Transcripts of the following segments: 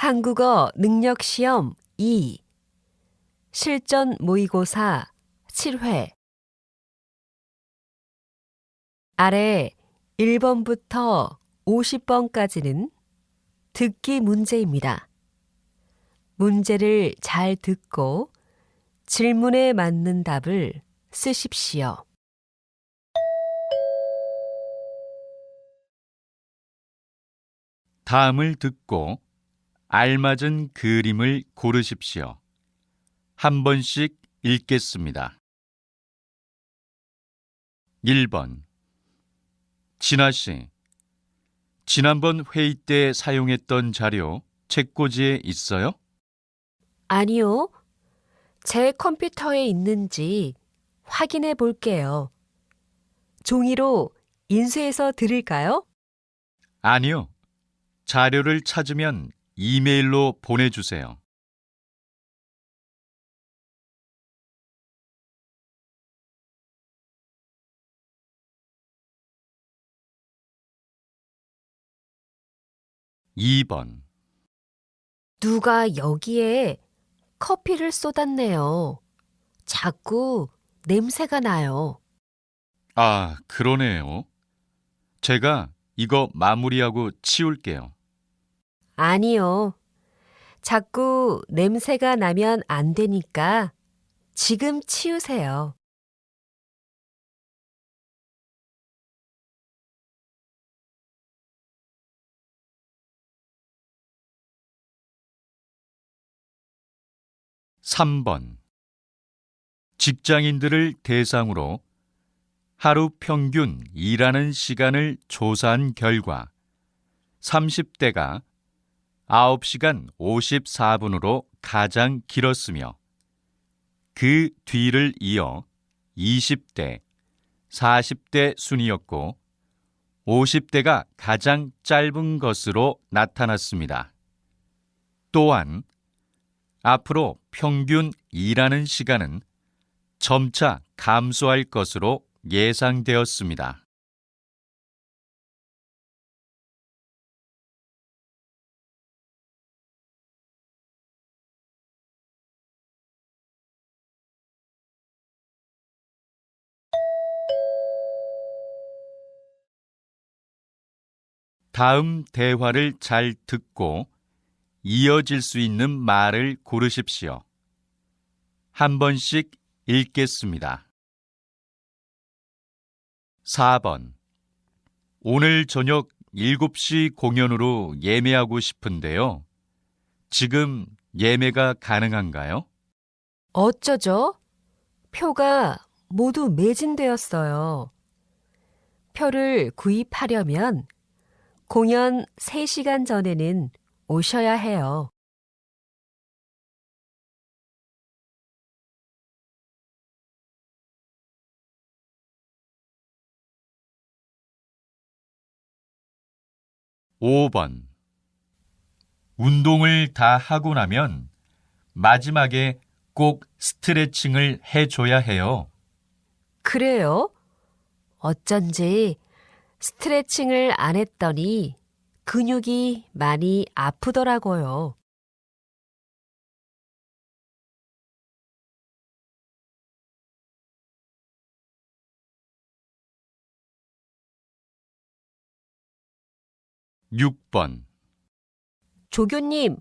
한국어 능력시험 2 실전 모의고사 7회 아래 1번부터 50번까지는 듣기 문제입니다. 문제를 잘 듣고 질문에 맞는 답을 쓰십시오. 다음을 듣고 알맞은 그림을 고르십시오. 한 번씩 읽겠습니다. 1번. 진아 씨, 지난번 회의 때 사용했던 자료 책꽂이에 있어요? 아니요. 제 컴퓨터에 있는지 확인해 볼게요. 종이로 인쇄해서 드릴까요? 아니요. 자료를 찾으면 이메일로 보내주세요. 2번. 누가 여기에 커피를 쏟았네요. 자꾸 냄새가 나요. 아, 그러네요. 제가 이거 마무리하고 치울게요. 아니요. 자꾸 냄새가 나면 안 되니까 지금 치우세요. 3번. 직장인들을 대상으로 하루 평균 일하는 시간을 조사한 결과 30대가 9시간 54분으로 가장 길었으며 그 뒤를 이어 20대, 40대 순이었고 50대가 가장 짧은 것으로 나타났습니다. 또한 앞으로 평균 일하는 시간은 점차 감소할 것으로 예상되었습니다. 다음 대화를 잘 듣고 이어질 수 있는 말을 고르십시오. 한 번씩 읽겠습니다. 4번. 오늘 저녁 7시 공연으로 예매하고 싶은데요. 지금 예매가 가능한가요? 어쩌죠? 표가 모두 매진되었어요. 표를 구입하려면 공연 3시간 전에는 오셔야 해요. 5번. 운동을 다 하고 나면 마지막에 꼭 스트레칭을 해줘야 해요. 그래요? 어쩐지 스트레칭을 안 했더니 근육이 많이 아프더라고요. 6번. 조교님,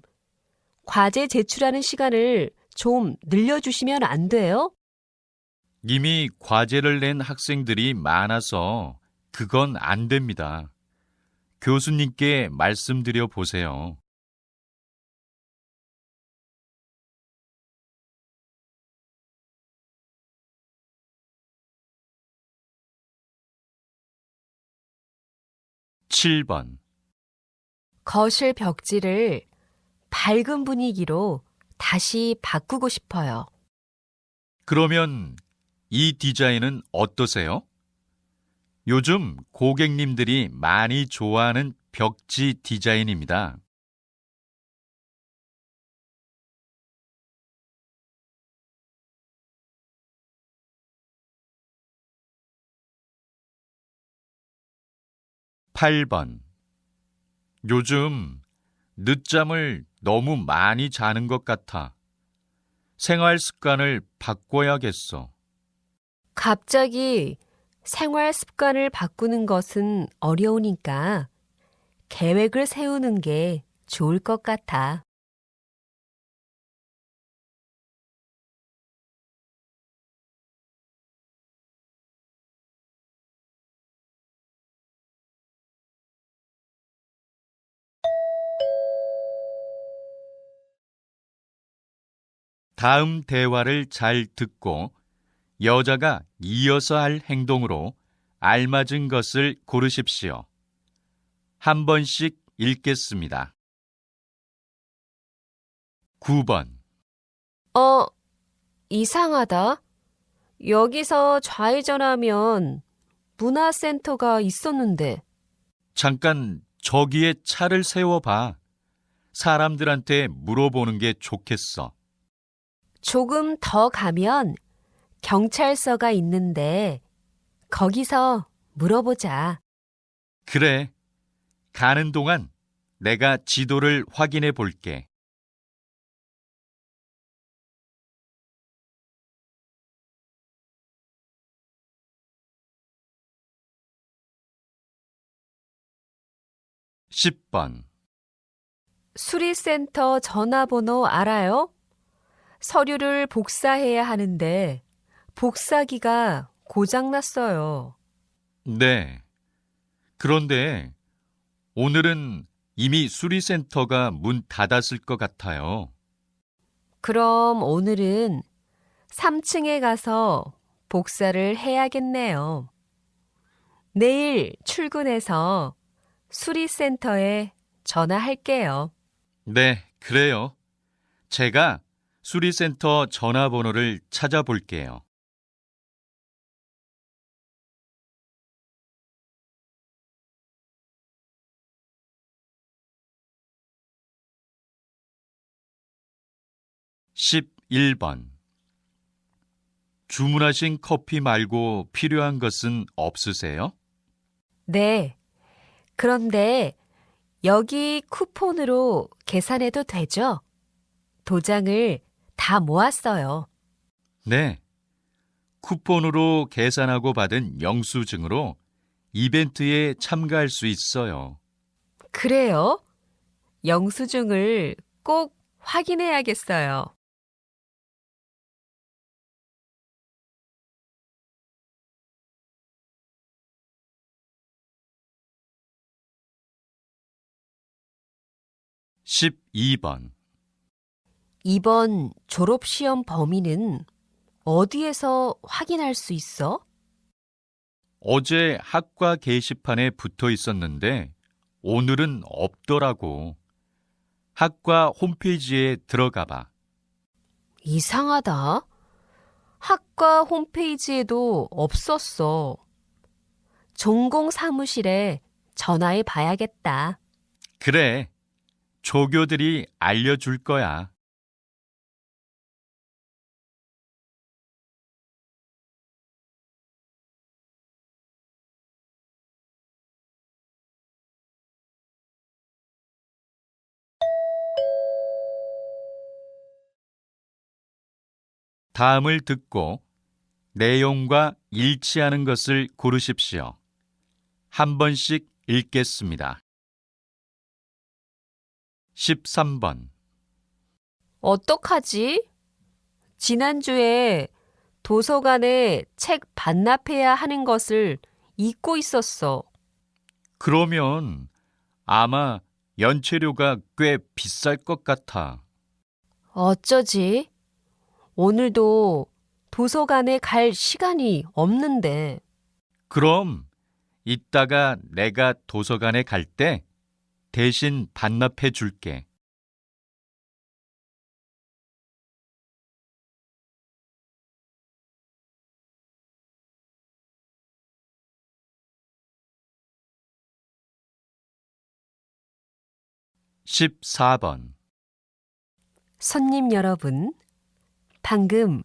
과제 제출하는 시간을 좀 늘려주시면 안 돼요? 이미 과제를 낸 학생들이 많아서 그건 안 됩니다. 교수님께 말씀드려 보세요. 7번. 거실 벽지를 밝은 분위기로 다시 바꾸고 싶어요. 그러면 이 디자인은 어떠세요? 요즘 고객님들이 많이 좋아하는 벽지 디자인입니다. 8번. 요즘 늦잠을 너무 많이 자는 것 같아. 생활 습관을 바꿔야겠어. 갑자기 생활 습관을 바꾸는 것은 어려우니까 계획을 세우는 게 좋을 것 같아. 다음 대화를 잘 듣고 여자가 이어서 할 행동으로 알맞은 것을 고르십시오. 한 번씩 읽겠습니다. 9번. 이상하다. 여기서 좌회전하면 문화센터가 있었는데. 잠깐 저기에 차를 세워봐. 사람들한테 물어보는 게 좋겠어. 조금 더 가면 경찰서가 있는데 거기서 물어보자. 그래. 가는 동안 내가 지도를 확인해 볼게. 10번. 수리센터 전화번호 알아요? 서류를 복사해야 하는데 복사기가 고장났어요. 네. 그런데 오늘은 이미 수리센터가 문 닫았을 것 같아요. 그럼 오늘은 3층에 가서 복사를 해야겠네요. 내일 출근해서 수리센터에 전화할게요. 네, 그래요. 제가 수리센터 전화번호를 찾아볼게요. (11번) 주문하신 커피 말고 필요한 것은 없으세요? 네. 그런데 여기 쿠폰으로 계산해도 되죠? 도장을 다 모았어요. 네. 쿠폰으로 계산하고 받은 영수증으로 이벤트에 참가할 수 있어요. 그래요? 영수증을 꼭 확인해야겠어요. (12번) 이번 졸업시험 범위는 어디에서 확인할 수 있어? 어제 학과 게시판에 붙어 있었는데 오늘은 없더라고. 학과 홈페이지에 들어가 봐. 이상하다. 학과 홈페이지에도 없었어. 전공 사무실에 전화해 봐야겠다. 그래. 조교들이 알려줄 거야. 다음을 듣고 내용과 일치하는 것을 고르십시오. 한 번씩 읽겠습니다. 13번. 어떡하지? 지난주에 도서관에 책 반납해야 하는 것을 잊고 있었어. 그러면 아마 연체료가 꽤 비쌀 것 같아. 어쩌지? 오늘도 도서관에 갈 시간이 없는데. 그럼 이따가 내가 도서관에 갈 때 대신 반납해 줄게. 14번. 손님 여러분, 방금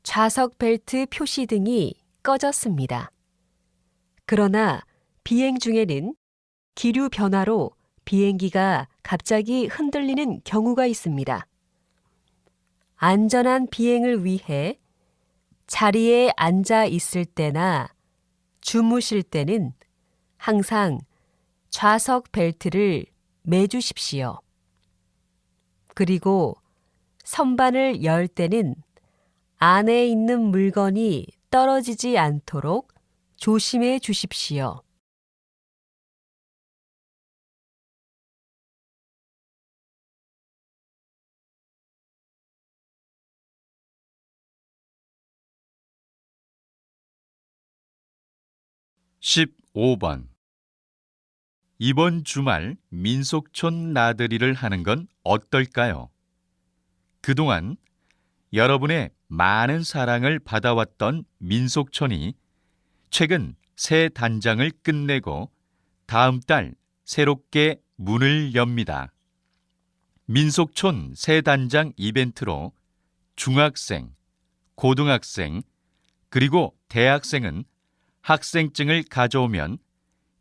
좌석 벨트 표시등이 꺼졌습니다. 그러나 비행 중에는 기류 변화로 비행기가 갑자기 흔들리는 경우가 있습니다. 안전한 비행을 위해 자리에 앉아 있을 때나 주무실 때는 항상 좌석 벨트를 매주십시오. 그리고 선반을 열 때는 안에 있는 물건이 떨어지지 않도록 조심해 주십시오. (15번) 이번 주말 민속촌 나들이를 하는 건 어떨까요? 그동안 여러분의 많은 사랑을 받아왔던 민속촌이 최근 새 단장을 끝내고 다음 달 새롭게 문을 엽니다. 민속촌 새 단장 이벤트로 중학생, 고등학생, 그리고 대학생은 학생증을 가져오면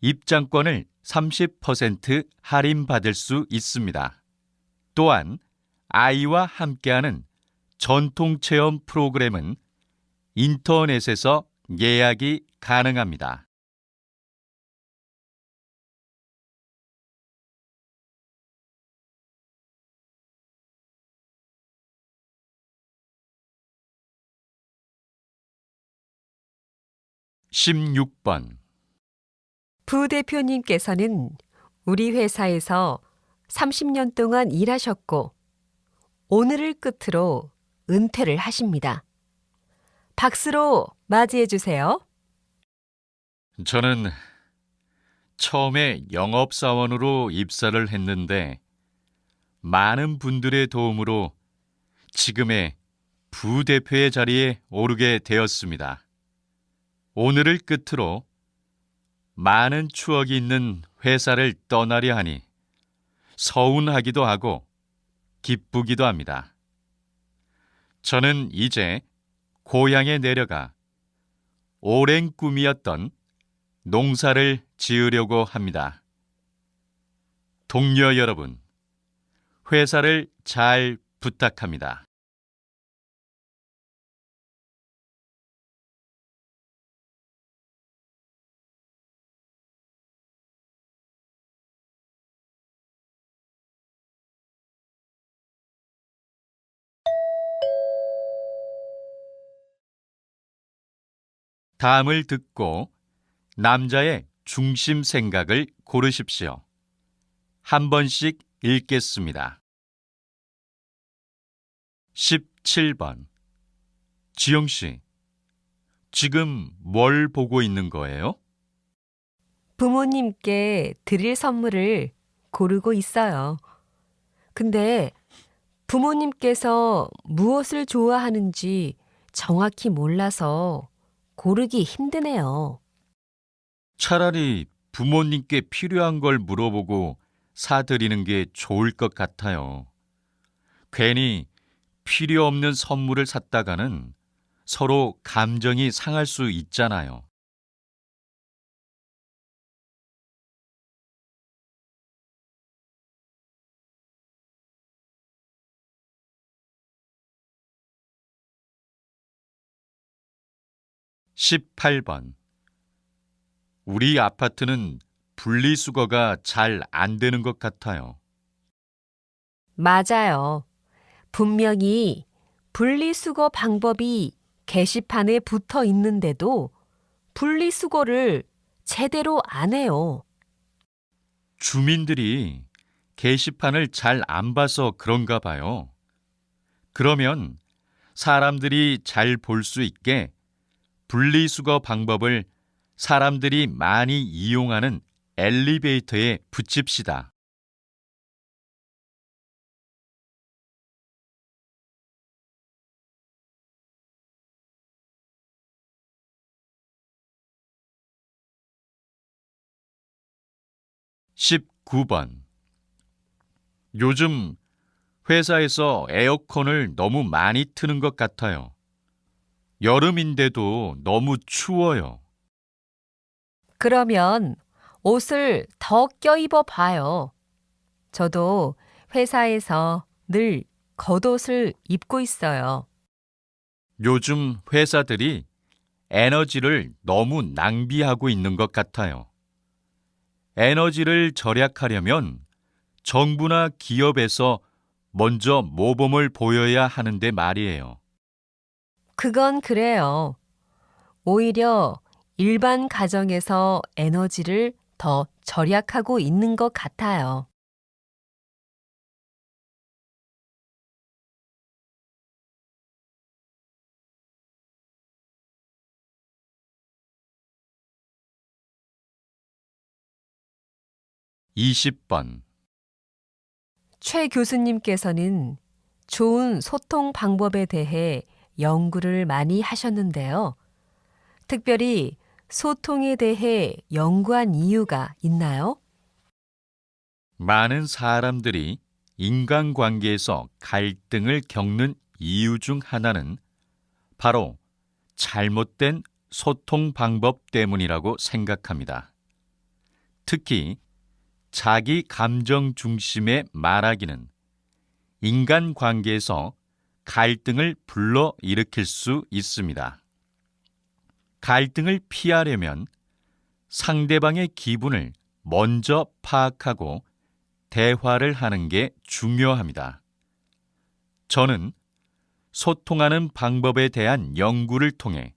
입장권을 30% 할인받을 수 있습니다. 또한 아이와 함께하는 전통체험 프로그램은 인터넷에서 예약이 가능합니다. (16번) 부대표님께서는 우리 회사에서 30년 동안 일하셨고 오늘을 끝으로 은퇴를 하십니다. 박수로 맞이해 주세요. 저는 처음에 영업사원으로 입사를 했는데 많은 분들의 도움으로 지금의 부대표의 자리에 오르게 되었습니다. 오늘을 끝으로 많은 추억이 있는 회사를 떠나려 하니 서운하기도 하고 기쁘기도 합니다. 저는 이제 고향에 내려가 오랜 꿈이었던 농사를 지으려고 합니다. 동료 여러분, 회사를 잘 부탁합니다. 다음을 듣고 남자의 중심 생각을 고르십시오. 한 번씩 읽겠습니다. 17번 지영 씨, 지금 뭘 보고 있는 거예요? 부모님께 드릴 선물을 고르고 있어요. 근데 부모님께서 무엇을 좋아하는지 정확히 몰라서 고르기 힘드네요. 차라리 부모님께 필요한 걸 물어보고 사드리는 게 좋을 것 같아요. 괜히 필요 없는 선물을 샀다가는 서로 감정이 상할 수 있잖아요. (18번) 우리 아파트는 분리수거가 잘 안 되는 것 같아요. 맞아요. 분명히 분리수거 방법이 게시판에 붙어 있는데도 분리수거를 제대로 안 해요. 주민들이 게시판을 잘 안 봐서 그런가 봐요. 그러면 사람들이 잘 볼 수 있게 분리수거 방법을 사람들이 많이 이용하는 엘리베이터에 붙입시다. (19번) 요즘 회사에서 에어컨을 너무 많이 트는 것 같아요. 여름인데도 너무 추워요. 그러면 옷을 더 껴입어 봐요. 저도 회사에서 늘 겉옷을 입고 있어요. 요즘 회사들이 에너지를 너무 낭비하고 있는 것 같아요. 에너지를 절약하려면 정부나 기업에서 먼저 모범을 보여야 하는데 말이에요. 그건 그래요. 오히려 일반 가정에서 에너지를 더 절약하고 있는 것 같아요. 이십 번 최 교수님께서는 좋은 소통 방법에 대해 연구를 많이 하셨는데요. 특별히 소통에 대해 연구한 이유가 있나요? 많은 사람들이 인간관계에서 갈등을 겪는 이유 중 하나는 바로 잘못된 소통 방법 때문이라고 생각합니다. 특히 자기 감정 중심의 말하기는 인간관계에서 갈등을 불러일으킬 수 있습니다. 갈등을 피하려면 상대방의 기분을 먼저 파악하고 대화를 하는 게 중요합니다. 저는 소통하는 방법에 대한 연구를 통해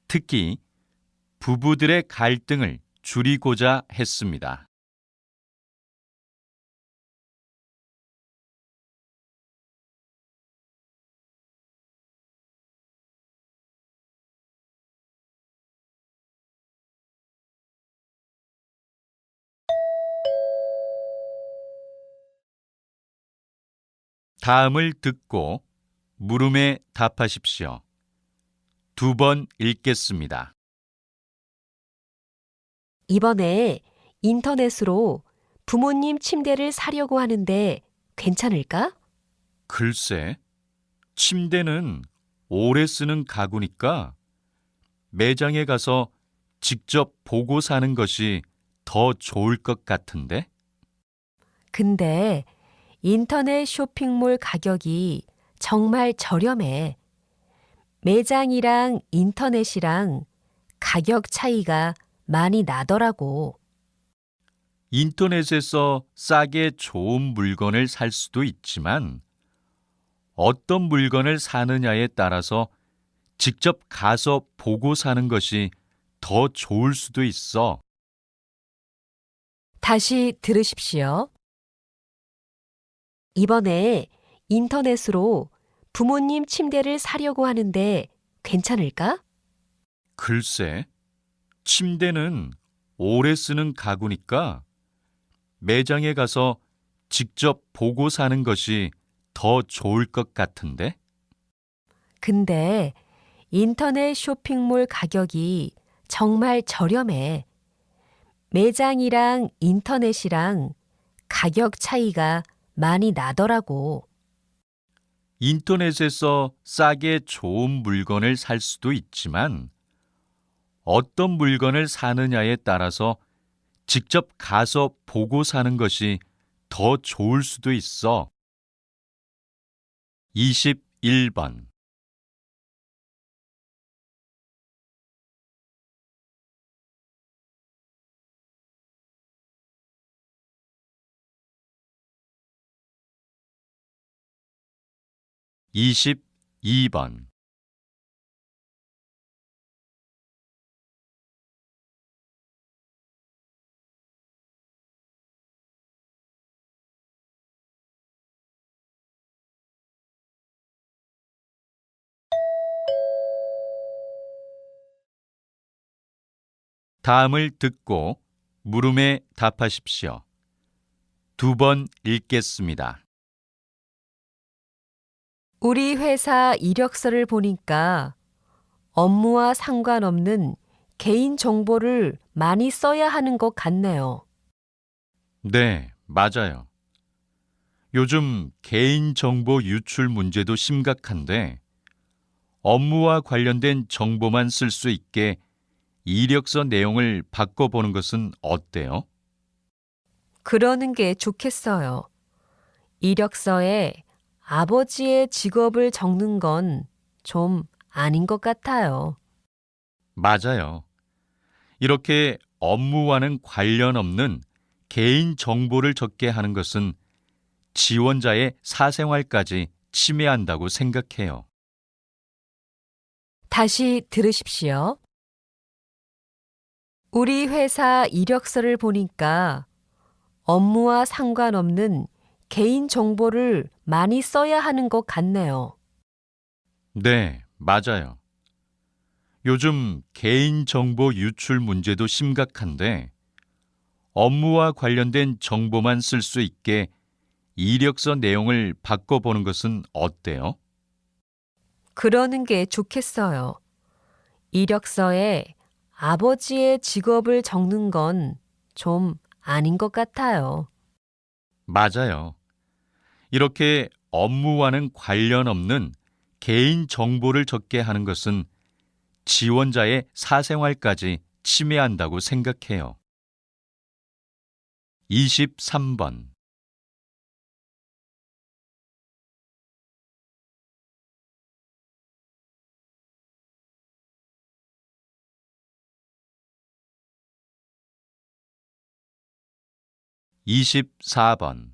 특히 부부들의 갈등을 줄이고자 했습니다. 다음을 듣고 물음에 답하십시오. 2번 읽겠습니다. 이번에 인터넷으로 부모님 침대를 사려고 하는데 괜찮을까? 글쎄, 침대는 오래 쓰는 가구니까 매장에 가서 직접 보고 사는 것이 더 좋을 것 같은데? 근데 인터넷 쇼핑몰 가격이 정말 저렴해. 매장이랑 인터넷이랑 가격 차이가 많이 나더라고. 인터넷에서 싸게 좋은 물건을 살 수도 있지만 어떤 물건을 사느냐에 따라서 직접 가서 보고 사는 것이 더 좋을 수도 있어. 다시 들으십시오. 이번에 인터넷으로 부모님 침대를 사려고 하는데 괜찮을까? 글쎄, 침대는 오래 쓰는 가구니까 매장에 가서 직접 보고 사는 것이 더 좋을 것 같은데? 근데 인터넷 쇼핑몰 가격이 정말 저렴해. 매장이랑 인터넷이랑 가격 차이가 많이 나더라고. 인터넷에서 싸게 좋은 물건을 살 수도 있지만 어떤 물건을 사느냐에 따라서 직접 가서 보고 사는 것이 더 좋을 수도 있어. 21번 이십이 번 다음을 듣고 물음에 답하십시오. 2번 읽겠습니다. 우리 회사 이력서를 보니까 업무와 상관없는 개인 정보를 많이 써야 하는 것 같네요. 네, 맞아요. 요즘 개인정보 유출 문제도 심각한데 업무와 관련된 정보만 쓸 수 있게 이력서 내용을 바꿔보는 것은 어때요? 그러는 게 좋겠어요. 이력서에 아버지의 직업을 적는 건 좀 아닌 것 같아요. 맞아요. 이렇게 업무와는 관련 없는 개인 정보를 적게 하는 것은 지원자의 사생활까지 침해한다고 생각해요. 다시 들으십시오. 우리 회사 이력서를 보니까 업무와 상관없는 개인 정보를 많이 써야 하는 것 같네요. 네, 맞아요. 요즘 개인정보 유출 문제도 심각한데 업무와 관련된 정보만 쓸 수 있게 이력서 내용을 바꿔보는 것은 어때요? 그러는 게 좋겠어요. 이력서에 아버지의 직업을 적는 건 좀 아닌 것 같아요. 맞아요. 이렇게 업무와는 관련 없는 개인 정보를 적게 하는 것은 지원자의 사생활까지 침해한다고 생각해요. 23번. 24번.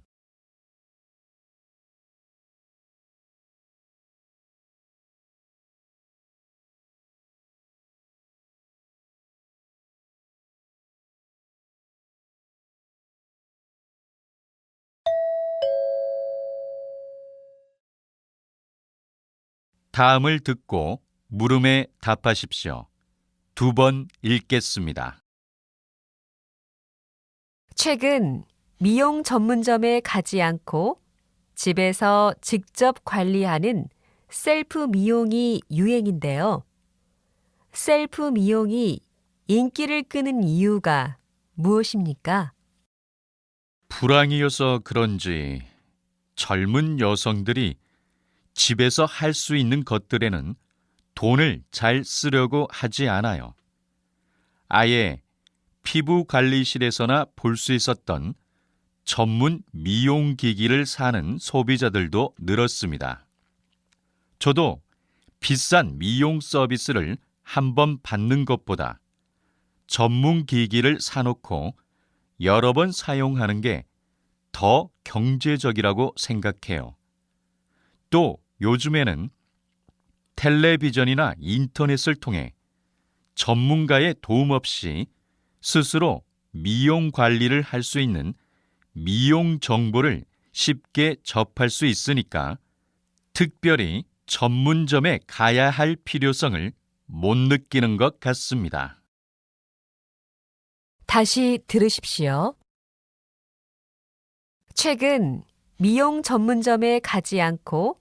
다음을 듣고 물음에 답하십시오. 두 번 읽겠습니다. 최근 미용 전문점에 가지 않고 집에서 직접 관리하는 셀프 미용이 유행인데요. 셀프 미용이 인기를 끄는 이유가 무엇입니까? 불황이어서 그런지 젊은 여성들이 집에서 할 수 있는 것들에는 돈을 잘 쓰려고 하지 않아요. 아예 피부 관리실에서나 볼 수 있었던 전문 미용 기기를 사는 소비자들도 늘었습니다. 저도 비싼 미용 서비스를 한번 받는 것보다 전문 기기를 사놓고 여러 번 사용하는 게 더 경제적이라고 생각해요. 또 요즘에는 텔레비전이나 인터넷을 통해 전문가의 도움 없이 스스로 미용 관리를 할 수 있는 미용 정보를 쉽게 접할 수 있으니까 특별히 전문점에 가야 할 필요성을 못 느끼는 것 같습니다. 다시 들으십시오. 최근 미용 전문점에 가지 않고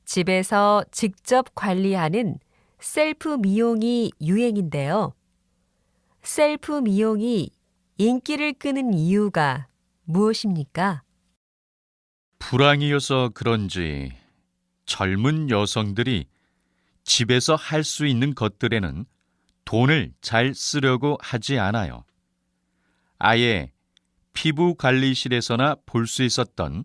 집에서 직접 관리하는 셀프 미용이 유행인데요. 셀프 미용이 인기를 끄는 이유가 무엇입니까? 불황이어서 그런지 젊은 여성들이 집에서 할 수 있는 것들에는 돈을 잘 쓰려고 하지 않아요. 아예 피부 관리실에서나 볼 수 있었던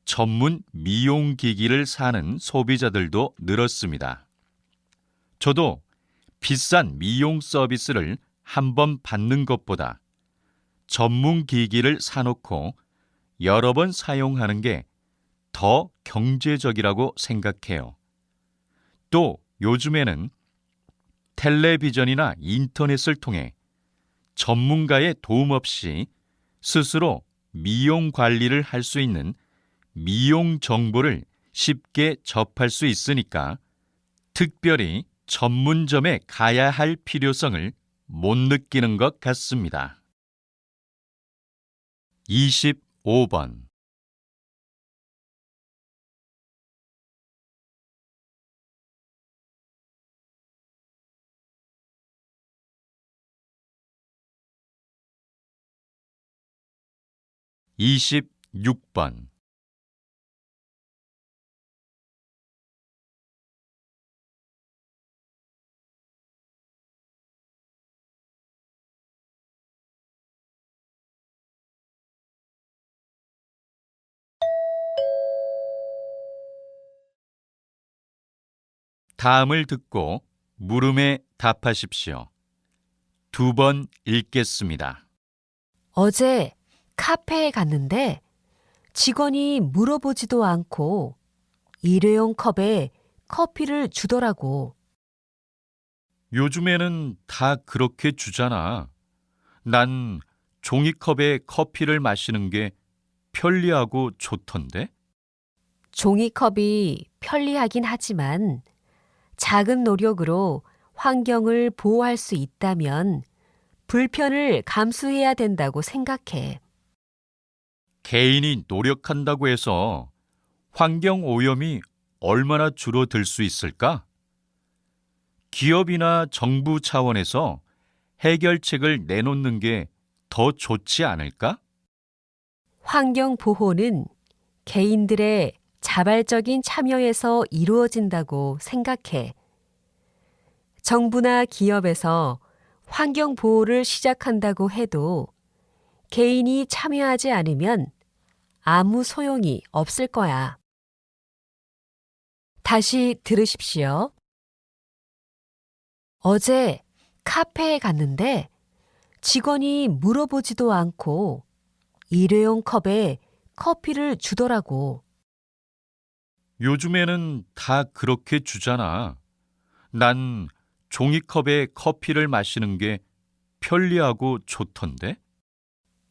전문 미용 기기를 사는 소비자들도 늘었습니다. 저도 비싼 미용 서비스를 한번 받는 것보다 전문 기기를 사놓고 여러 번 사용하는 게 더 경제적이라고 생각해요. 또 요즘에는 텔레비전이나 인터넷을 통해 전문가의 도움 없이 스스로 미용 관리를 할 수 있는 미용 정보를 쉽게 접할 수 있으니까 특별히 전문점에 가야 할 필요성을 못 느끼는 것 같습니다. 25번. 26번. 다음을 듣고 물음에 답하십시오. 2번 읽겠습니다. 어제 카페에 갔는데 직원이 물어보지도 않고 일회용 컵에 커피를 주더라고. 요즘에는 다 그렇게 주잖아. 난 종이컵에 커피를 마시는 게 편리하고 좋던데? 종이컵이 편리하긴 하지만 작은 노력으로 환경을 보호할 수 있다면 불편을 감수해야 된다고 생각해. 개인이 노력한다고 해서 환경 오염이 얼마나 줄어들 수 있을까? 기업이나 정부 차원에서 해결책을 내놓는 게 더 좋지 않을까? 환경 보호는 개인들의 자발적인 참여에서 이루어진다고 생각해. 정부나 기업에서 환경 보호를 시작한다고 해도 개인이 참여하지 않으면 아무 소용이 없을 거야. 다시 들으십시오. 어제 카페에 갔는데 직원이 물어보지도 않고 일회용 컵에 커피를 주더라고. 요즘에는 다 그렇게 주잖아. 난 종이컵에 커피를 마시는 게 편리하고 좋던데?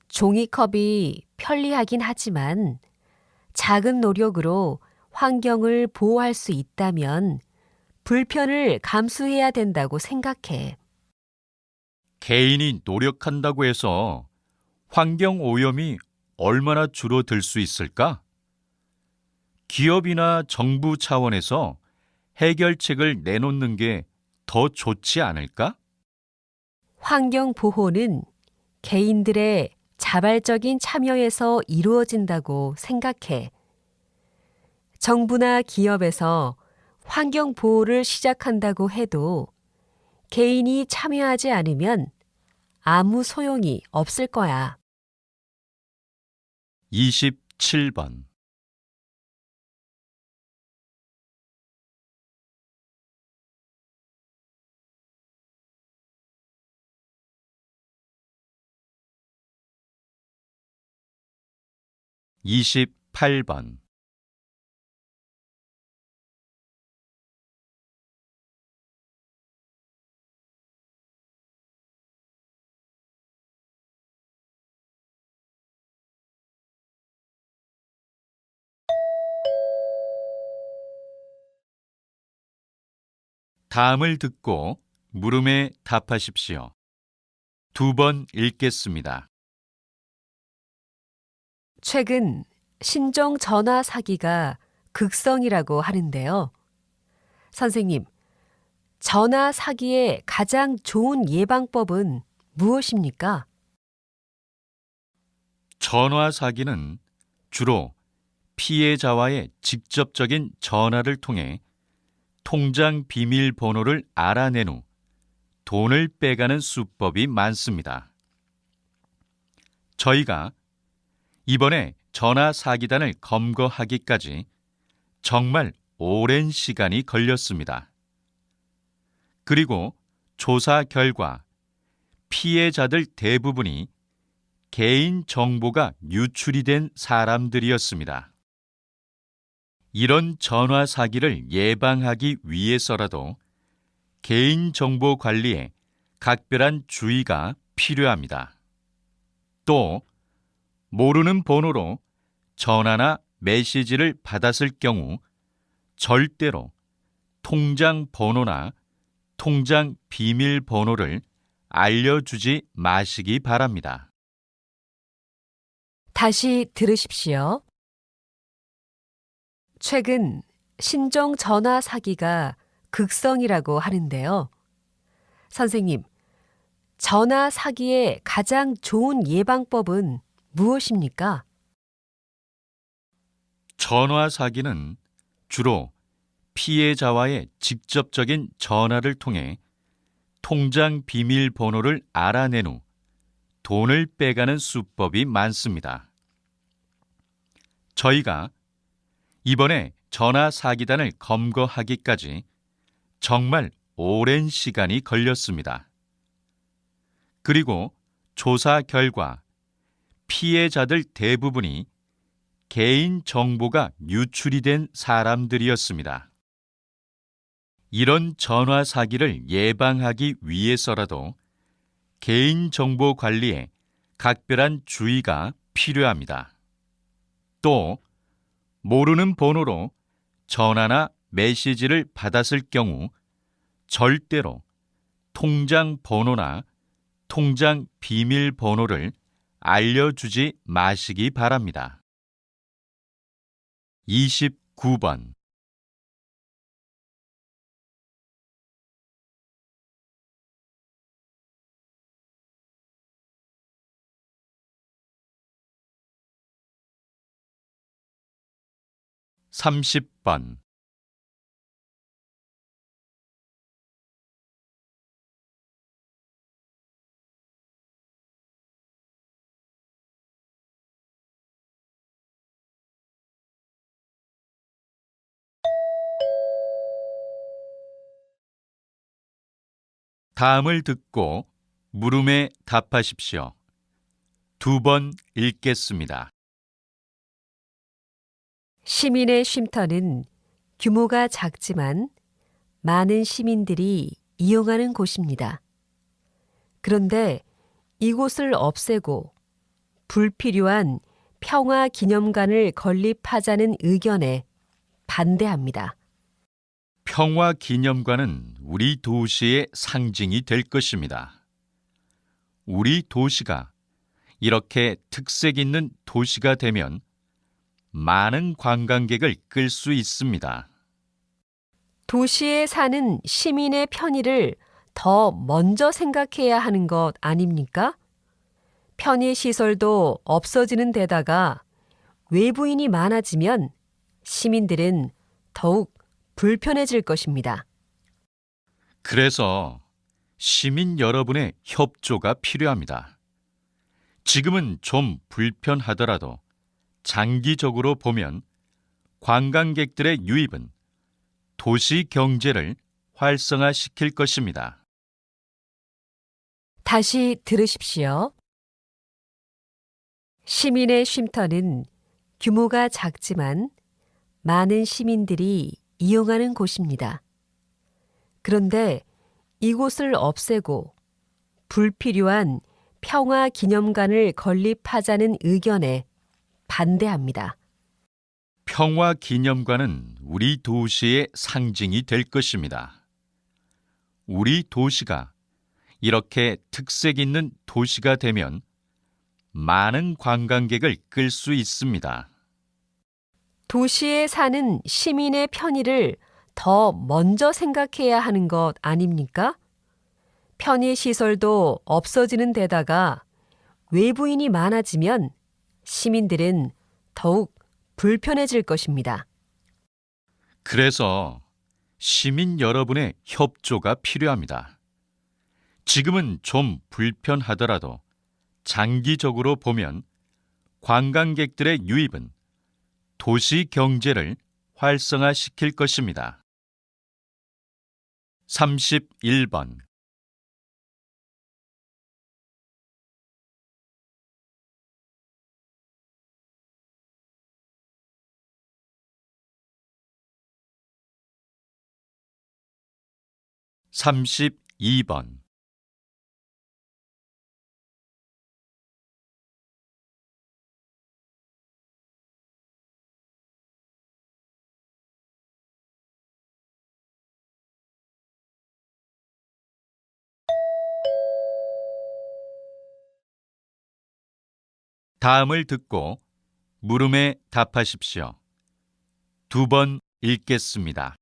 종이컵이 편리하긴 하지만 작은 노력으로 환경을 보호할 수 있다면 불편을 감수해야 된다고 생각해. 개인이 노력한다고 해서 환경 오염이 얼마나 줄어들 수 있을까? 기업이나 정부 차원에서 해결책을 내놓는 게 더 좋지 않을까? 환경 보호는 개인들의 자발적인 참여에서 이루어진다고 생각해. 정부나 기업에서 환경 보호를 시작한다고 해도 개인이 참여하지 않으면 아무 소용이 없을 거야. 27번. 이십팔 번. 다음을 듣고 물음에 답하십시오. 2번 읽겠습니다. 최근 신종 전화 사기가 극성이라고 하는데요. 선생님, 전화 사기의 가장 좋은 예방법은 무엇입니까? 전화 사기는 주로 피해자와의 직접적인 전화를 통해 통장 비밀번호를 알아낸 후 돈을 빼가는 수법이 많습니다. 저희가 이번에 전화 사기단을 검거하기까지 정말 오랜 시간이 걸렸습니다. 그리고 조사 결과 피해자들 대부분이 개인 정보가 유출이 된 사람들이었습니다. 이런 전화 사기를 예방하기 위해서라도 개인 정보 관리에 각별한 주의가 필요합니다. 또 모르는 번호로 전화나 메시지를 받았을 경우 절대로 통장 번호나 통장 비밀번호를 알려주지 마시기 바랍니다. 다시 들으십시오. 최근 신종 전화 사기가 극성이라고 하는데요. 선생님, 전화 사기의 가장 좋은 예방법은 무엇입니까? 전화 사기는 주로 피해자와의 직접적인 전화를 통해 통장 비밀번호를 알아낸 후 돈을 빼가는 수법이 많습니다. 저희가 이번에 전화 사기단을 검거하기까지 정말 오랜 시간이 걸렸습니다. 그리고 조사 결과 피해자들 대부분이 개인 정보가 유출이 된 사람들이었습니다. 이런 전화 사기를 예방하기 위해서라도 개인 정보 관리에 각별한 주의가 필요합니다. 또 모르는 번호로 전화나 메시지를 받았을 경우 절대로 통장 번호나 통장 비밀번호를 알려주지 마시기 바랍니다. 29번. (30번) 다음을 듣고 물음에 답하십시오. 2번 읽겠습니다. 시민의 쉼터는 규모가 작지만 많은 시민들이 이용하는 곳입니다. 그런데 이곳을 없애고 불필요한 평화 기념관을 건립하자는 의견에 반대합니다. 평화 기념관은 우리 도시의 상징이 될 것입니다. 우리 도시가 이렇게 특색 있는 도시가 되면 많은 관광객을 끌 수 있습니다. 도시에 사는 시민의 편의를 더 먼저 생각해야 하는 것 아닙니까? 편의시설도 없어지는 데다가 외부인이 많아지면 시민들은 더욱 불편해질 것입니다. 그래서 시민 여러분의 협조가 필요합니다. 지금은 좀 불편하더라도 장기적으로 보면 관광객들의 유입은 도시 경제를 활성화시킬 것입니다. 다시 들으십시오. 시민의 쉼터는 규모가 작지만 많은 시민들이 이용하는 곳입니다. 그런데 이곳을 없애고 불필요한 평화 기념관을 건립하자는 의견에 반대합니다. 평화 기념관은 우리 도시의 상징이 될 것입니다. 우리 도시가 이렇게 특색 있는 도시가 되면 많은 관광객을 끌 수 있습니다. 도시에 사는 시민의 편의를 더 먼저 생각해야 하는 것 아닙니까? 편의시설도 없어지는 데다가 외부인이 많아지면 시민들은 더욱 불편해질 것입니다. 그래서 시민 여러분의 협조가 필요합니다. 지금은 좀 불편하더라도 장기적으로 보면 관광객들의 유입은 도시 경제를 활성화시킬 것입니다. 31번. (32번) 다음을 듣고 물음에 답하십시오. 2번 읽겠습니다.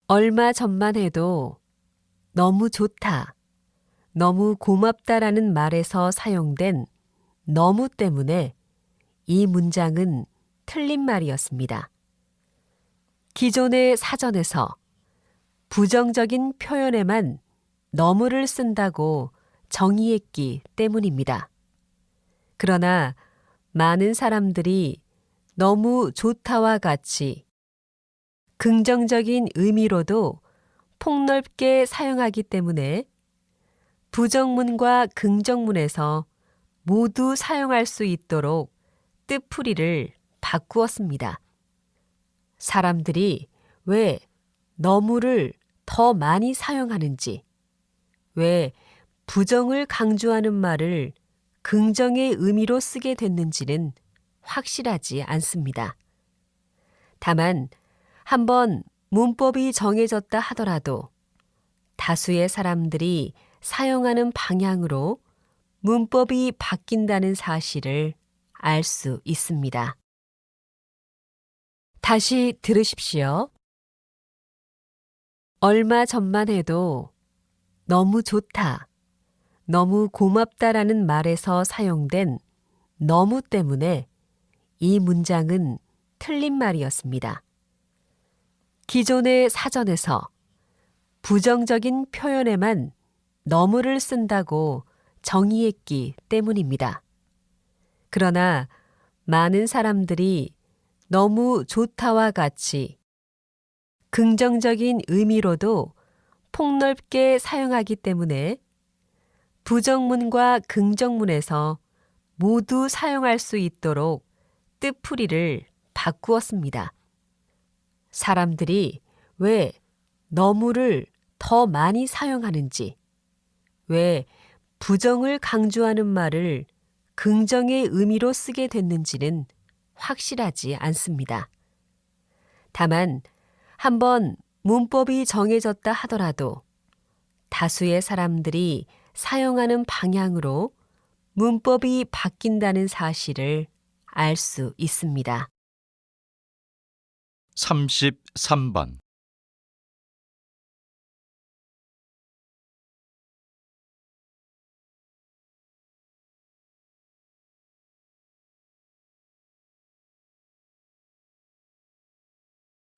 얼마 전만 해도 너무 좋다, 너무 고맙다라는 말에서 사용된 너무 때문에 이 문장은 틀린 말이었습니다. 기존의 사전에서 부정적인 표현에만 너무를 쓴다고 정의했기 때문입니다. 그러나 많은 사람들이 너무 좋다와 같이 긍정적인 의미로도 폭넓게 사용하기 때문에 부정문과 긍정문에서 모두 사용할 수 있도록 뜻풀이를 바꾸었습니다. 사람들이 왜 너무를 더 많이 사용하는지, 왜 부정을 강조하는 말을 긍정의 의미로 쓰게 됐는지는 확실하지 않습니다. 다만 한번 문법이 정해졌다 하더라도 다수의 사람들이 사용하는 방향으로 문법이 바뀐다는 사실을 알 수 있습니다. 다시 들으십시오. 얼마 전만 해도 너무 좋다, 너무 고맙다라는 말에서 사용된 너무 때문에 이 문장은 틀린 말이었습니다. 기존의 사전에서 부정적인 표현에만 너무를 쓴다고 정의했기 때문입니다. 그러나 많은 사람들이 너무 좋다와 같이 긍정적인 의미로도 폭넓게 사용하기 때문에 부정문과 긍정문에서 모두 사용할 수 있도록 뜻풀이를 바꾸었습니다. 사람들이 왜 너무를 더 많이 사용하는지, 왜 부정을 강조하는 말을 긍정의 의미로 쓰게 됐는지는 확실하지 않습니다. 다만 한번 문법이 정해졌다 하더라도 다수의 사람들이 사용하는 방향으로 문법이 바뀐다는 사실을 알 수 있습니다. 33번.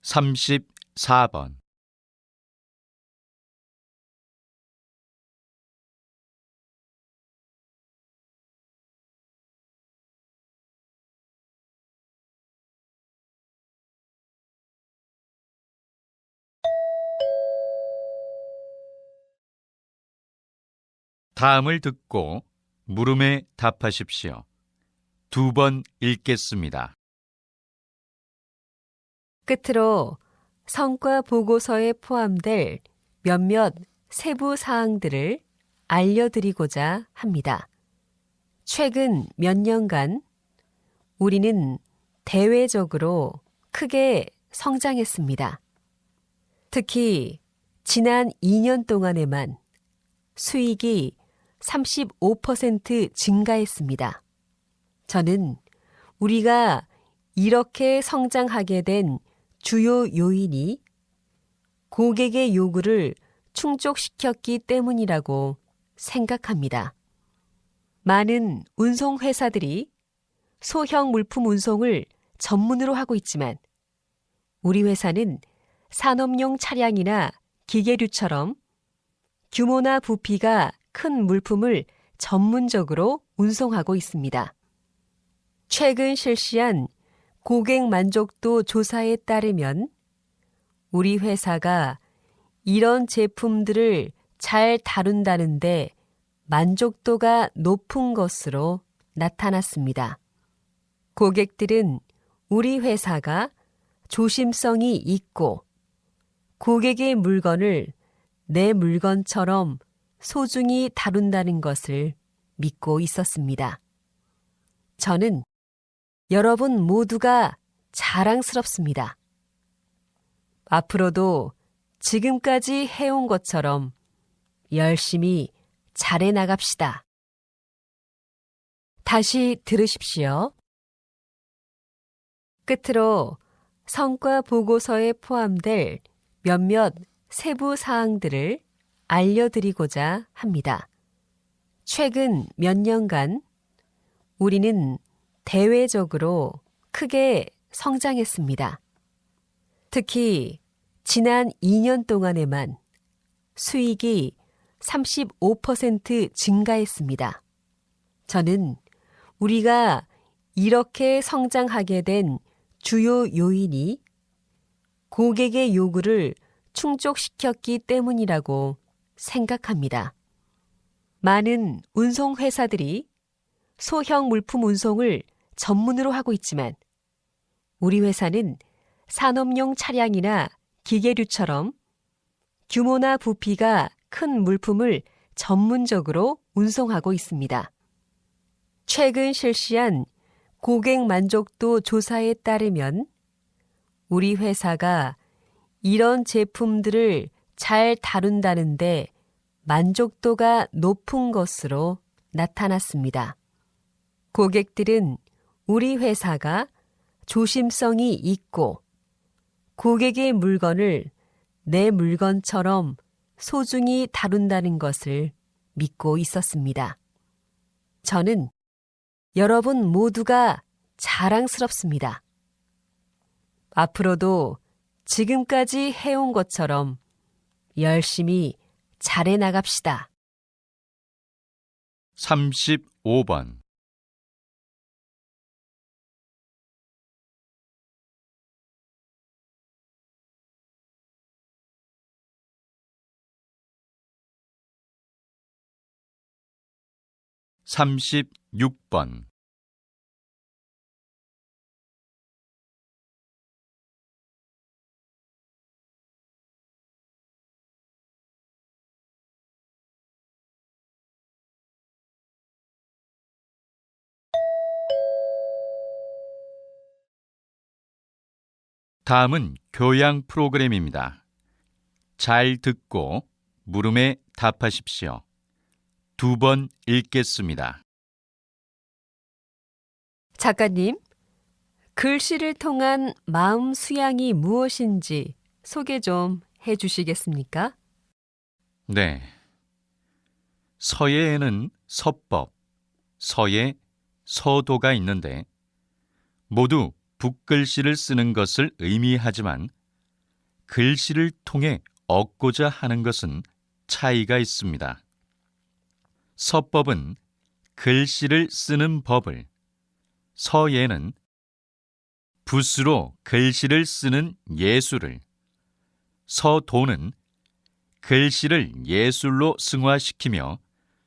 삼십사 번. 다음을 듣고 물음에 답하십시오. 2번 읽겠습니다. 끝으로 성과 보고서에 포함될 몇몇 세부 사항들을 알려드리고자 합니다. 최근 몇 년간 우리는 대외적으로 크게 성장했습니다. 특히 지난 2년 동안에만 수익이 35% 증가했습니다. 저는 우리가 이렇게 성장하게 된 주요 요인이 고객의 요구를 충족시켰기 때문이라고 생각합니다. 많은 운송회사들이 소형 물품 운송을 전문으로 하고 있지만 우리 회사는 산업용 차량이나 기계류처럼 규모나 부피가 큰 물품을 전문적으로 운송하고 있습니다. 최근 실시한 고객 만족도 조사에 따르면 우리 회사가 이런 제품들을 잘 다룬다는데 만족도가 높은 것으로 나타났습니다. 고객들은 우리 회사가 조심성이 있고 고객의 물건을 내 물건처럼 소중히 다룬다는 것을 믿고 있었습니다. 저는 여러분 모두가 자랑스럽습니다. 앞으로도 지금까지 해온 것처럼 열심히 잘해 나갑시다. 다시 들으십시오. 끝으로 성과 보고서에 포함될 몇몇 세부 사항들을 알려드리고자 합니다. 최근 몇 년간 우리는 대외적으로 크게 성장했습니다. 특히 지난 2년 동안에만 수익이 35% 증가했습니다. 저는 우리가 이렇게 성장하게 된 주요 요인이 고객의 요구를 충족시켰기 때문이라고 생각합니다. 많은 운송회사들이 소형 물품 운송을 전문으로 하고 있지만 우리 회사는 산업용 차량이나 기계류처럼 규모나 부피가 큰 물품을 전문적으로 운송하고 있습니다. 최근 실시한 고객 만족도 조사에 따르면 우리 회사가 이런 제품들을 잘 다룬다는데 만족도가 높은 것으로 나타났습니다. 고객들은 우리 회사가 조심성이 있고 고객의 물건을 내 물건처럼 소중히 다룬다는 것을 믿고 있었습니다. 저는 여러분 모두가 자랑스럽습니다. 앞으로도 지금까지 해온 것처럼 열심히 잘해 나갑시다. 35번. 삼십육 번. 다음은 교양 프로그램입니다. 잘 듣고 물음에 답하십시오. 2번 읽겠습니다. 작가님, 글씨를 통한 마음 수양이 무엇인지 소개 좀 해주시겠습니까? 네. 서예에는 서법, 서예, 서도가 있는데 모두 붓글씨를 쓰는 것을 의미하지만 글씨를 통해 얻고자 하는 것은 차이가 있습니다. 서법은 글씨를 쓰는 법을, 서예는 붓으로 글씨를 쓰는 예술을, 서도는 글씨를 예술로 승화시키며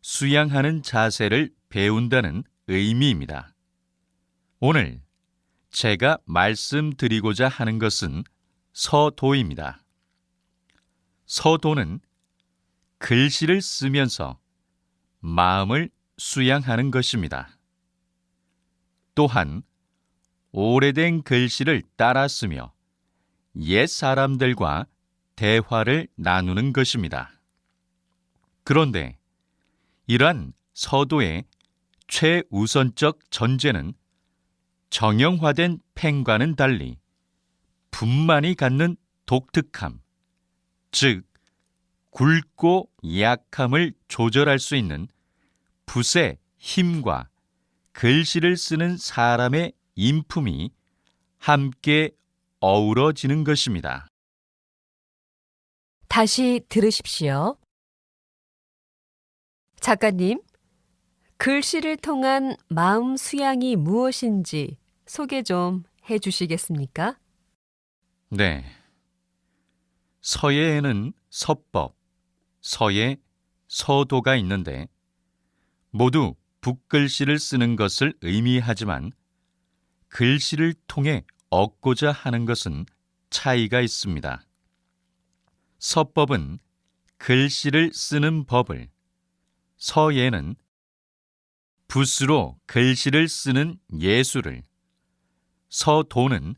수양하는 자세를 배운다는 의미입니다. 오늘 제가 말씀드리고자 하는 것은 서도입니다. 서도는 글씨를 쓰면서 마음을 수양하는 것입니다. 또한 오래된 글씨를 따라 쓰며 옛 사람들과 대화를 나누는 것입니다. 그런데 이러한 서도의 최우선적 전제는 정형화된 펜과는 달리 붓만이 갖는 독특함, 즉 굵고 약함을 조절할 수 있는 붓의 힘과 글씨를 쓰는 사람의 인품이 함께 어우러지는 것입니다. 다시 들으십시오. 작가님, 글씨를 통한 마음 수양이 무엇인지 소개 좀 해주시겠습니까? 네. 서예에는 서법, 서예, 서도가 있는데 모두 붓글씨를 쓰는 것을 의미하지만 글씨를 통해 얻고자 하는 것은 차이가 있습니다. 서법은 글씨를 쓰는 법을, 서예는 붓으로 글씨를 쓰는 예술을, 서도는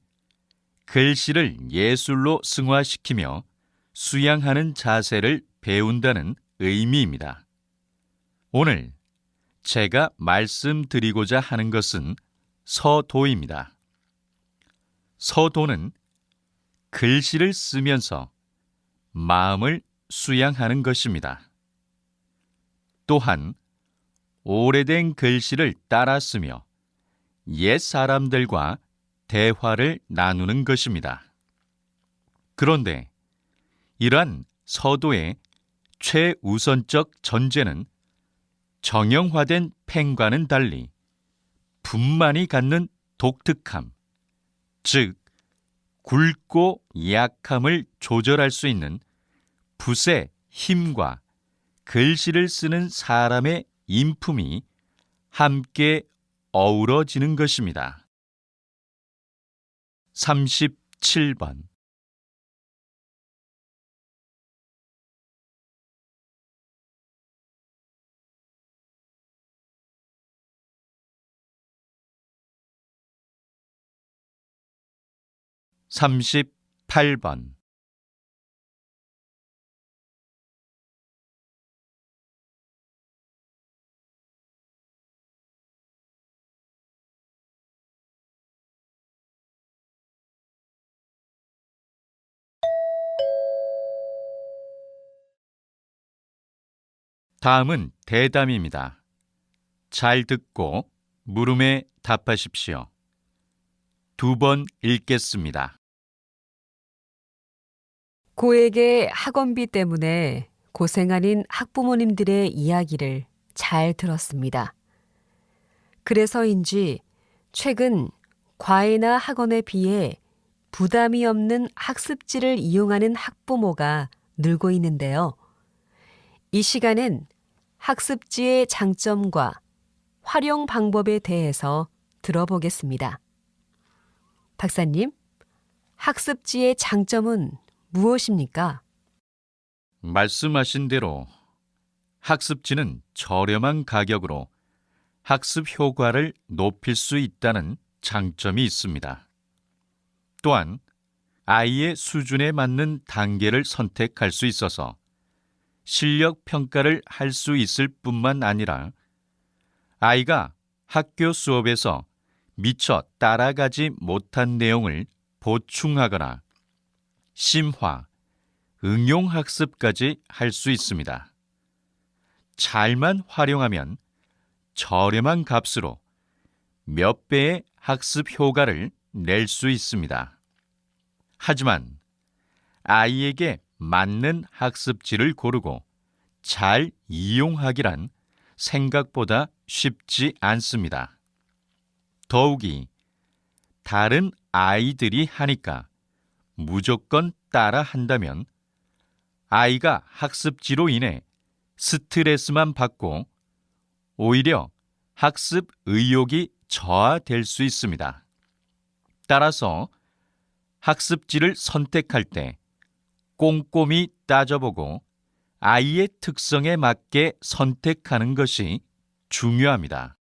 글씨를 예술로 승화시키며 수양하는 자세를 배운다는 의미입니다. 오늘 제가 말씀드리고자 하는 것은 서도입니다. 서도는 글씨를 쓰면서 마음을 수양하는 것입니다. 또한 오래된 글씨를 따라 쓰며 옛 사람들과 대화를 나누는 것입니다. 그런데 이러한 서도의 최우선적 전제는 정형화된 펜과는 달리 붓만이 갖는 독특함, 즉 굵고 약함을 조절할 수 있는 붓의 힘과 글씨를 쓰는 사람의 인품이 함께 어우러지는 것입니다. 37번 38번 다음은 대담입니다. 잘 듣고 물음에 답하십시오. 2번 읽겠습니다. 고에게 학원비 때문에 고생하는 학부모님들의 이야기를 잘 들었습니다. 그래서인지 최근 과외나 학원에 비해 부담이 없는 학습지를 이용하는 학부모가 늘고 있는데요. 이 시간엔 학습지의 장점과 활용 방법에 대해서 들어보겠습니다. 박사님, 학습지의 장점은 무엇입니까? 말씀하신 대로 학습지는 저렴한 가격으로 학습 효과를 높일 수 있다는 장점이 있습니다. 또한 아이의 수준에 맞는 단계를 선택할 수 있어서 실력 평가를 할 수 있을 뿐만 아니라 아이가 학교 수업에서 미처 따라가지 못한 내용을 보충하거나 심화, 응용학습까지 할 수 있습니다. 잘만 활용하면 저렴한 값으로 몇 배의 학습 효과를 낼 수 있습니다. 하지만 아이에게 맞는 학습지를 고르고 잘 이용하기란 생각보다 쉽지 않습니다. 더욱이 다른 아이들이 하니까 무조건 따라 한다면 아이가 학습지로 인해 스트레스만 받고 오히려 학습 의욕이 저하될 수 있습니다. 따라서 학습지를 선택할 때 꼼꼼히 따져보고 아이의 특성에 맞게 선택하는 것이 중요합니다.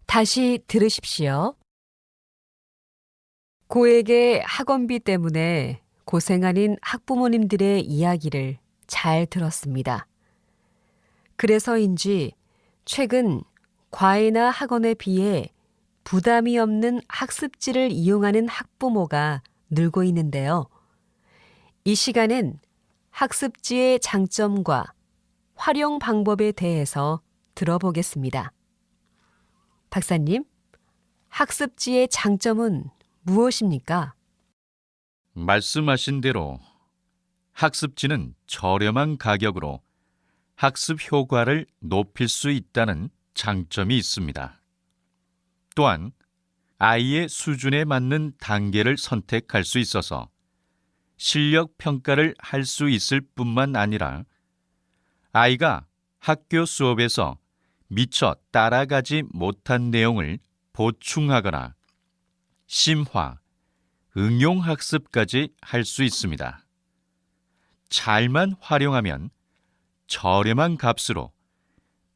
다시 들으십시오. 고에게 학원비 때문에 고생하는 학부모님들의 이야기를 잘 들었습니다. 그래서인지 최근 과외나 학원에 비해 부담이 없는 학습지를 이용하는 학부모가 늘고 있는데요. 이 시간엔 학습지의 장점과 활용 방법에 대해서 들어보겠습니다. 박사님, 학습지의 장점은 무엇입니까? 말씀하신 대로 학습지는 저렴한 가격으로 학습 효과를 높일 수 있다는 장점이 있습니다. 또한 아이의 수준에 맞는 단계를 선택할 수 있어서 실력 평가를 할 수 있을 뿐만 아니라 아이가 학교 수업에서 미처 따라가지 못한 내용을 보충하거나 심화, 응용학습까지 할 수 있습니다. 잘만 활용하면 저렴한 값으로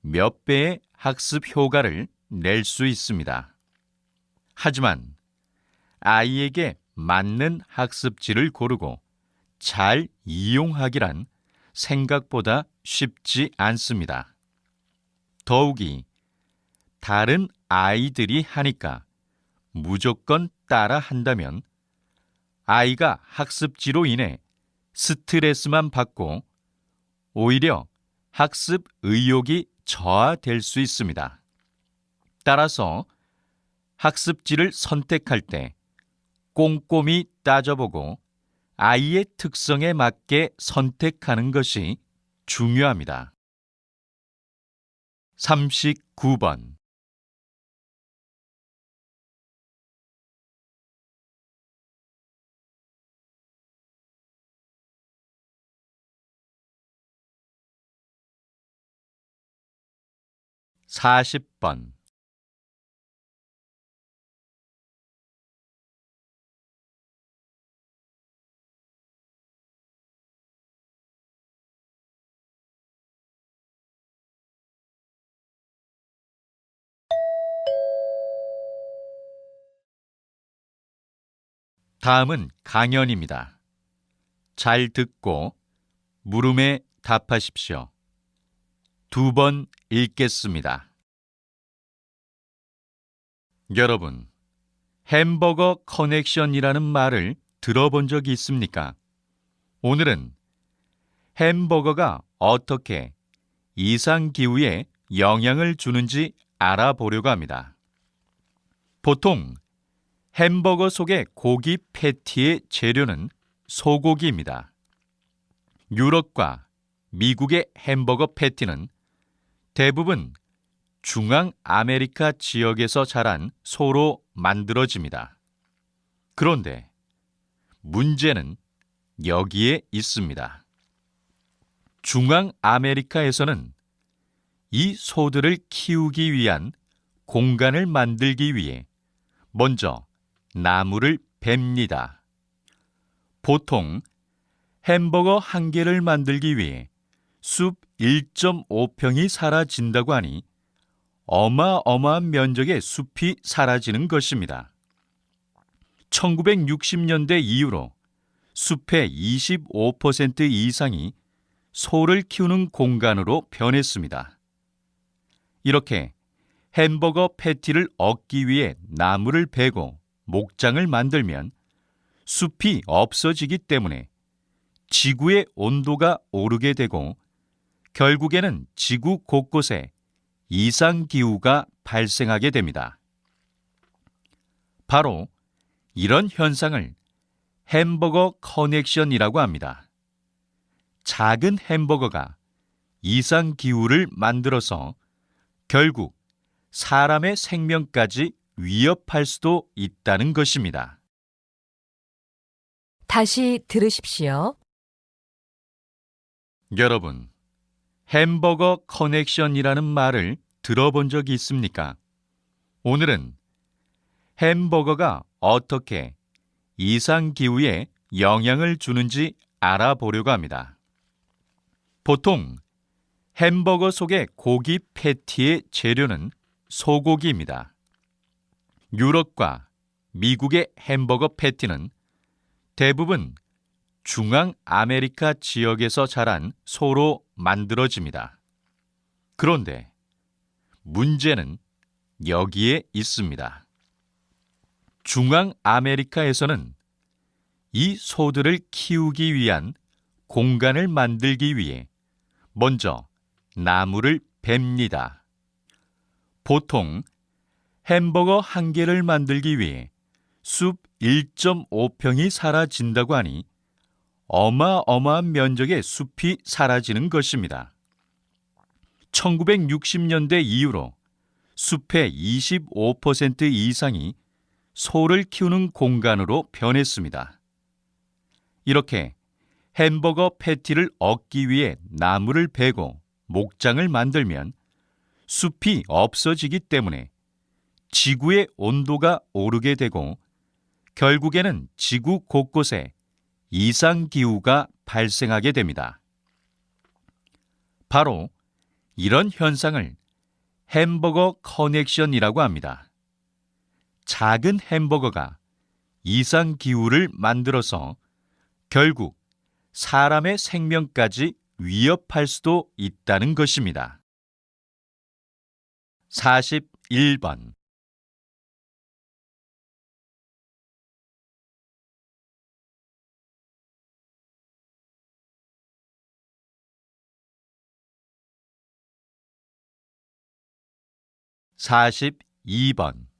몇 배의 학습 효과를 낼 수 있습니다. 하지만 아이에게 맞는 학습지를 고르고 잘 이용하기란 생각보다 쉽지 않습니다. 더욱이 다른 아이들이 하니까 무조건 따라 한다면 아이가 학습지로 인해 스트레스만 받고 오히려 학습 의욕이 저하될 수 있습니다. 따라서 학습지를 선택할 때 꼼꼼히 따져보고 아이의 특성에 맞게 선택하는 것이 중요합니다. 39번 40번. 다음은 강연입니다. 잘 듣고 물음에 답하십시오. 2번 읽겠습니다. 여러분, 햄버거 커넥션이라는 말을 들어본 적이 있습니까? 오늘은 햄버거가 어떻게 이상기후에 영향을 주는지 알아보려고 합니다. 보통 햄버거 속의 고기 패티의 재료는 소고기입니다. 유럽과 미국의 햄버거 패티는 대부분 중앙 아메리카 지역에서 자란 소로 만들어집니다. 그런데 문제는 여기에 있습니다. 중앙 아메리카에서는 이 소들을 키우기 위한 공간을 만들기 위해 먼저 나무를 베니다. 보통 햄버거 한 개를 만들기 위해 숲 1.5평이 사라진다고 하니 어마어마한 면적의 숲이 사라지는 것입니다. 1960년대 이후로 숲의 25% 이상이 소를 키우는 공간으로 변했습니다. 이렇게 햄버거 패티를 얻기 위해 나무를 베고 목장을 만들면 숲이 없어지기 때문에 지구의 온도가 오르게 되고 결국에는 지구 곳곳에 이상기후가 발생하게 됩니다. 바로 이런 현상을 햄버거 커넥션이라고 합니다. 작은 햄버거가 이상기후를 만들어서 결국 사람의 생명까지 위협할 수도 있다는 것입니다. 다시 들으십시오. 여러분, 햄버거 커넥션이라는 말을 들어본 적이 있습니까? 오늘은 햄버거가 어떻게 이상기후에 영향을 주는지 알아보려고 합니다. 보통 햄버거 속의 고기 패티의 재료는 소고기입니다. 유럽과 미국의 햄버거 패티는 대부분 중앙 아메리카 지역에서 자란 소로 만들어집니다. 그런데 문제는 여기에 있습니다. 중앙 아메리카에서는 이 소들을 키우기 위한 공간을 만들기 위해 먼저 나무를 베니다. 보통 햄버거 한 개를 만들기 위해 숲 1.5평이 사라진다고 하니 어마어마한 면적의 숲이 사라지는 것입니다. 1960년대 이후로 숲의 25% 이상이 소를 키우는 공간으로 변했습니다. 이렇게 햄버거 패티를 얻기 위해 나무를 베고 목장을 만들면 숲이 없어지기 때문에 지구의 온도가 오르게 되고 결국에는 지구 곳곳에 이상기후가 발생하게 됩니다. 바로 이런 현상을 햄버거 커넥션이라고 합니다. 작은 햄버거가 이상기후를 만들어서 결국 사람의 생명까지 위협할 수도 있다는 것입니다. 41번. (42번)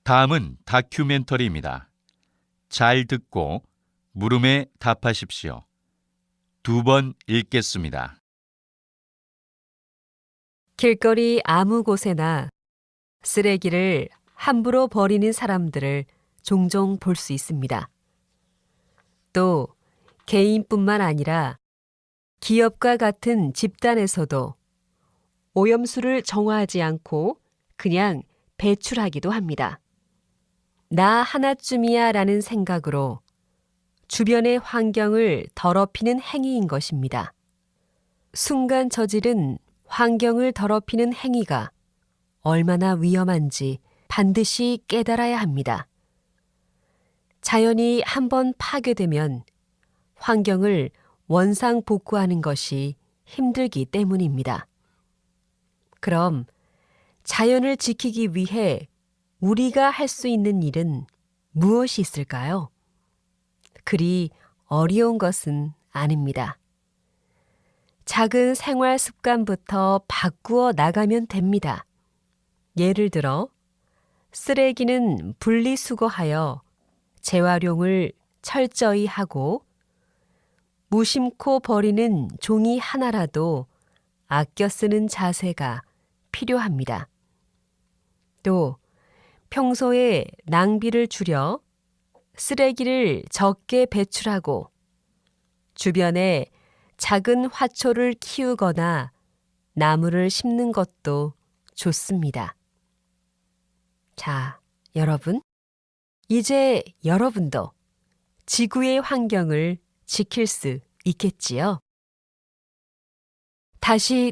다음은 다큐멘터리입니다. 잘 듣고 물음에 답하십시오. 두 번 읽겠습니다. 길거리 아무 곳에나 쓰레기를 함부로 버리는 사람들을 종종 볼 수 있습니다. 또 개인뿐만 아니라 기업과 같은 집단에서도 오염수를 정화하지 않고 그냥 배출하기도 합니다. 나 하나쯤이야 라는 생각으로 주변의 환경을 더럽히는 행위인 것입니다. 순간 저지른 환경을 더럽히는 행위가 얼마나 위험한지 반드시 깨달아야 합니다. 자연이 한번 파괴되면 환경을 원상복구하는 것이 힘들기 때문입니다. 그럼 자연을 지키기 위해 우리가 할 수 있는 일은 무엇이 있을까요? 그리 어려운 것은 아닙니다. 작은 생활 습관부터 바꾸어 나가면 됩니다. 예를 들어 쓰레기는 분리수거하여 재활용을 철저히 하고 무심코 버리는 종이 하나라도 아껴 쓰는 자세가 필요합니다. 또 평소에 낭비를 줄여 쓰레기를 적게 배출하고 주변에 작은 화초를 키우거나 나무를 심는 것도 좋습니다. 자, 여러분, 이제 여러분도 지구의 환경을 지킬 수 있겠지요? 다시